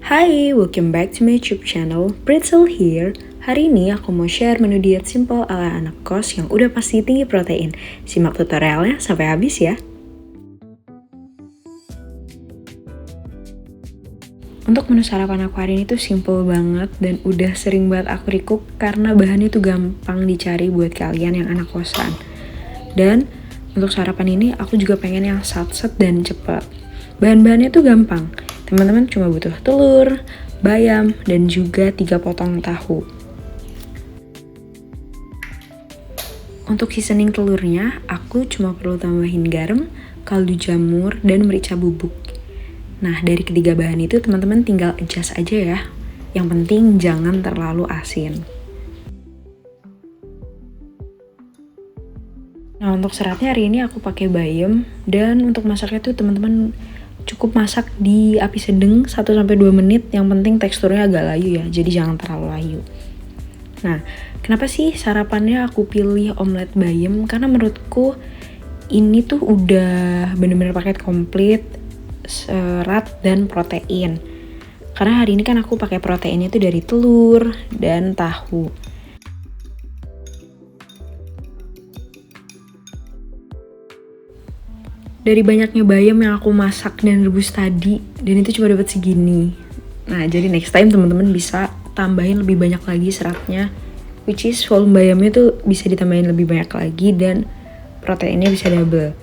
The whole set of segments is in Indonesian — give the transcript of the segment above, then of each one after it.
Hai, welcome back to my YouTube channel, Pretzel here. Hari ini aku mau share menu diet simple ala anak kos yang udah pasti tinggi protein. Simak tutorialnya sampai habis ya. Untuk menu sarapan aku hari ini tuh simple banget dan udah sering banget aku recook karena bahannya tuh gampang dicari buat kalian yang anak kosan. Dan untuk sarapan ini aku juga pengen yang sat-set dan cepet. Bahan-bahannya tuh gampang. Teman-teman cuma butuh telur, bayam, dan juga 3 potong tahu. Untuk seasoning telurnya, aku cuma perlu tambahin garam, kaldu jamur, dan merica bubuk. Nah, dari ketiga bahan itu teman-teman tinggal adjust aja ya. Yang penting jangan terlalu asin. Nah, untuk seratnya hari ini aku pakai bayam, dan untuk masaknya tuh teman-teman cukup masak di api sedang 1-2 menit, yang penting teksturnya agak layu ya, jadi jangan terlalu layu. Nah, kenapa sih sarapannya aku pilih omelet bayam? Karena menurutku ini tuh udah bener-bener paket komplit, serat dan protein. Karena hari ini kan aku pakai proteinnya tuh dari telur dan tahu. Dari banyaknya bayam yang aku masak dan rebus tadi, dan itu cuma dapat segini. Nah, jadi next time teman-teman bisa tambahin lebih banyak lagi seratnya, which is volume bayamnya tuh bisa ditambahin lebih banyak lagi dan proteinnya bisa double.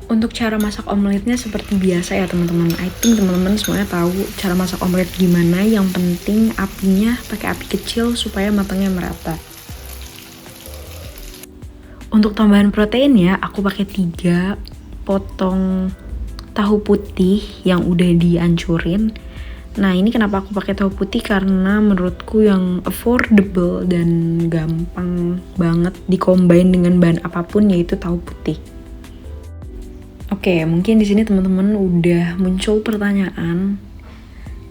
Untuk cara masak omeletnya seperti biasa ya teman-teman. I think teman-teman semuanya tahu cara masak omelet gimana. Yang penting apinya pakai api kecil supaya matangnya merata. Untuk tambahan proteinnya, aku pakai 3 potong tahu putih yang udah dihancurin. Nah, ini kenapa aku pakai tahu putih? Karena menurutku yang affordable dan gampang banget dicombine dengan bahan apapun, yaitu tahu putih. Oke, mungkin di sini teman-teman udah muncul pertanyaan,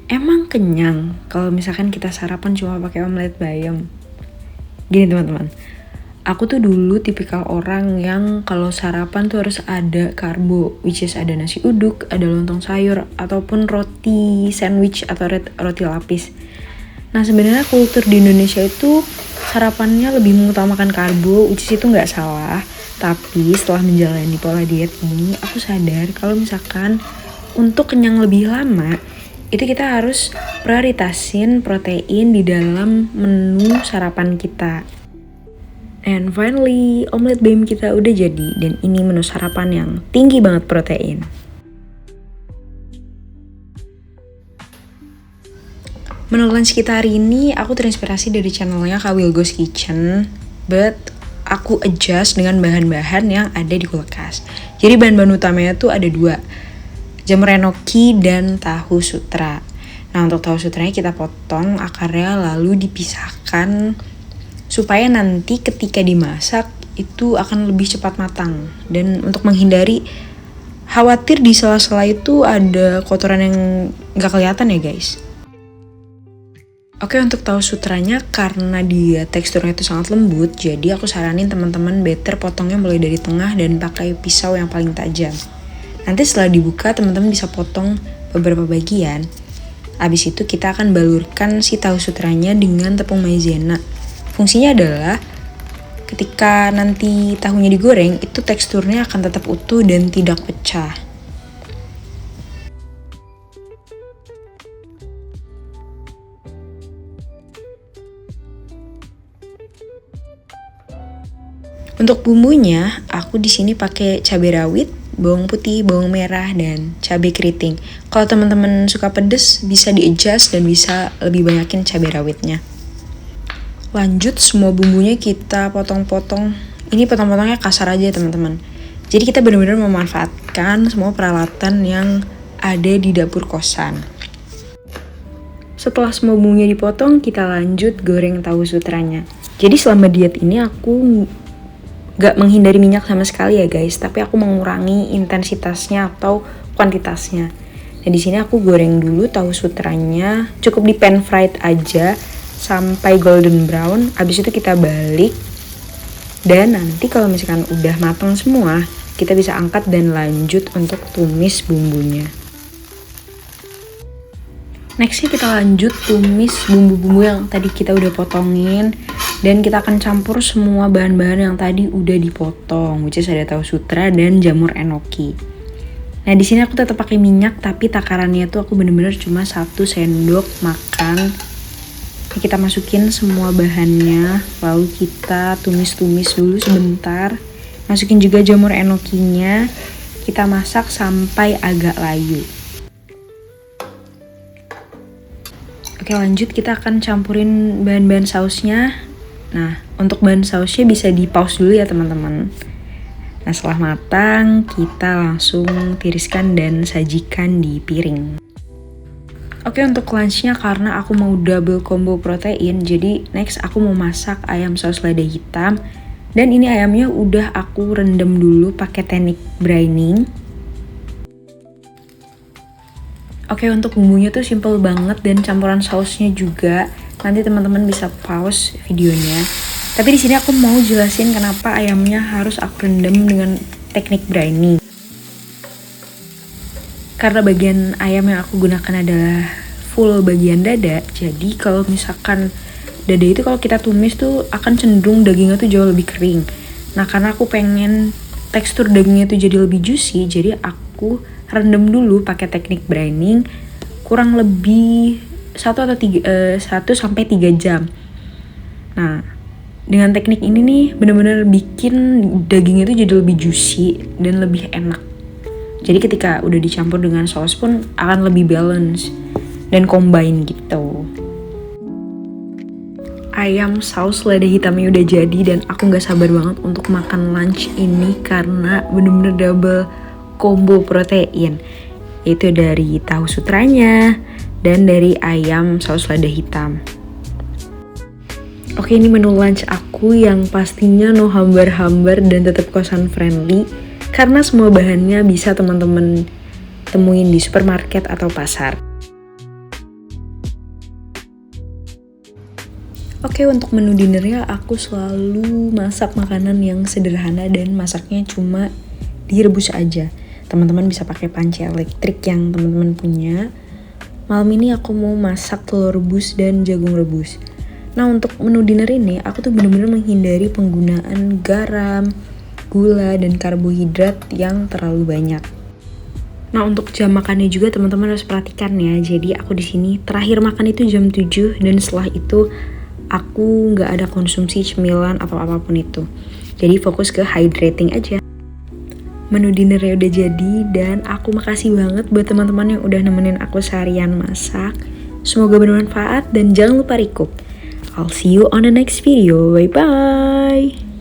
emang kenyang kalau misalkan kita sarapan cuma pakai omelet bayam? Gini teman-teman. Aku tuh dulu tipikal orang yang kalau sarapan tuh harus ada karbo, which is ada nasi uduk, ada lontong sayur, ataupun roti sandwich atau roti lapis. Nah, sebenarnya kultur di Indonesia itu sarapannya lebih mengutamakan karbo, which is itu nggak salah. Tapi setelah menjalani pola diet ini, aku sadar kalau misalkan untuk kenyang lebih lama, itu kita harus prioritasin protein di dalam menu sarapan kita. And finally, omelet bayam kita udah jadi, dan ini menu sarapan yang tinggi banget protein. Menu lunch kita hari ini aku terinspirasi dari channelnya Kak Wilgo's Kitchen, but aku adjust dengan bahan-bahan yang ada di kulkas. Jadi bahan-bahan utamanya tuh ada 2, jamur enoki dan tahu sutra. Nah, untuk tahu sutranya kita potong akarnya lalu dipisahkan supaya nanti ketika dimasak itu akan lebih cepat matang. Dan untuk menghindari khawatir di sela-sela itu ada kotoran yang gak kelihatan ya guys. Oke, untuk tahu sutranya karena dia teksturnya itu sangat lembut, jadi aku saranin teman-teman better potongnya mulai dari tengah dan pakai pisau yang paling tajam. Nanti setelah dibuka teman-teman bisa potong beberapa bagian. Abis itu kita akan balurkan si tahu sutranya dengan tepung maizena. Fungsinya adalah ketika nanti tahunya digoreng, itu teksturnya akan tetap utuh dan tidak pecah. Untuk bumbunya, aku di sini pakai cabai rawit, bawang putih, bawang merah, dan cabai keriting. Kalau teman-teman suka pedes, bisa di-adjust dan bisa lebih banyakin cabai rawitnya. Lanjut, semua bumbunya kita potong-potong. Ini potong-potongnya kasar aja teman-teman. Jadi kita benar-benar memanfaatkan semua peralatan yang ada di dapur kosan. Setelah semua bumbunya dipotong, kita lanjut goreng tahu sutranya. Jadi selama diet ini aku gak menghindari minyak sama sekali ya guys, tapi aku mengurangi intensitasnya atau kuantitasnya. Nah, di sini aku goreng dulu tahu sutranya, cukup di pan fried aja sampai golden brown. Abis itu kita balik, dan nanti kalau misalkan udah matang semua, kita bisa angkat dan lanjut untuk tumis bumbunya. Nextnya kita lanjut tumis bumbu-bumbu yang tadi kita udah potongin. Dan kita akan campur semua bahan-bahan yang tadi udah dipotong, which is ada tahu sutra dan jamur enoki. Nah di sini aku tetap pakai minyak, tapi takarannya tuh aku bener-bener cuma 1 sendok makan. Ini kita masukin semua bahannya, lalu kita tumis-tumis dulu sebentar. Masukin juga jamur enokinya, kita masak sampai agak layu. Oke lanjut, kita akan campurin bahan-bahan sausnya. Nah, untuk bahan sausnya bisa di pause dulu ya teman-teman. Nah, setelah matang, kita langsung tiriskan dan sajikan di piring. Oke, untuk lunchnya karena aku mau double combo protein, jadi next aku mau masak ayam saus lada hitam. Dan ini ayamnya udah aku rendam dulu pakai teknik braining. Oke, untuk bumbunya tuh simple banget dan campuran sausnya juga. Nanti teman-teman bisa pause videonya. Tapi di sini aku mau jelasin kenapa ayamnya harus aku rendam dengan teknik braining. Karena bagian ayam yang aku gunakan adalah full bagian dada. Jadi kalau misalkan dada itu kalau kita tumis tuh akan cenderung dagingnya tuh jauh lebih kering. Nah karena aku pengen tekstur dagingnya tuh jadi lebih juicy, jadi aku rendam dulu pakai teknik braining kurang lebih 1 sampai 3 jam. Nah, dengan teknik ini nih bener-bener bikin dagingnya itu jadi lebih juicy dan lebih enak. Jadi ketika udah dicampur dengan saus pun akan lebih balance dan combine gitu. Ayam saus lada hitamnya udah jadi dan aku gak sabar banget untuk makan lunch ini karena bener-bener double combo protein. Yaitu dari tahu sutranya dan dari ayam saus lada hitam. Oke, ini menu lunch aku yang pastinya no hambar-hambar dan tetap kosan friendly karena semua bahannya bisa teman-teman temuin di supermarket atau pasar. Oke, untuk menu dinnernya aku selalu masak makanan yang sederhana dan masaknya cuma direbus aja. Teman-teman bisa pakai panci elektrik yang teman-teman punya. Malam ini aku mau masak telur rebus dan jagung rebus. Nah untuk menu dinner ini aku tuh bener-bener menghindari penggunaan garam, gula, dan karbohidrat yang terlalu banyak. Nah untuk jam makannya juga teman-teman harus perhatikan ya. Jadi aku di sini terakhir makan itu jam 7 dan setelah itu aku nggak ada konsumsi cemilan atau apapun itu. Jadi fokus ke hydrating aja. Menu dinnernya udah jadi dan aku makasih banget buat teman-teman yang udah nemenin aku seharian masak. Semoga bermanfaat dan jangan lupa recoup. I'll see you on the next video. Bye bye.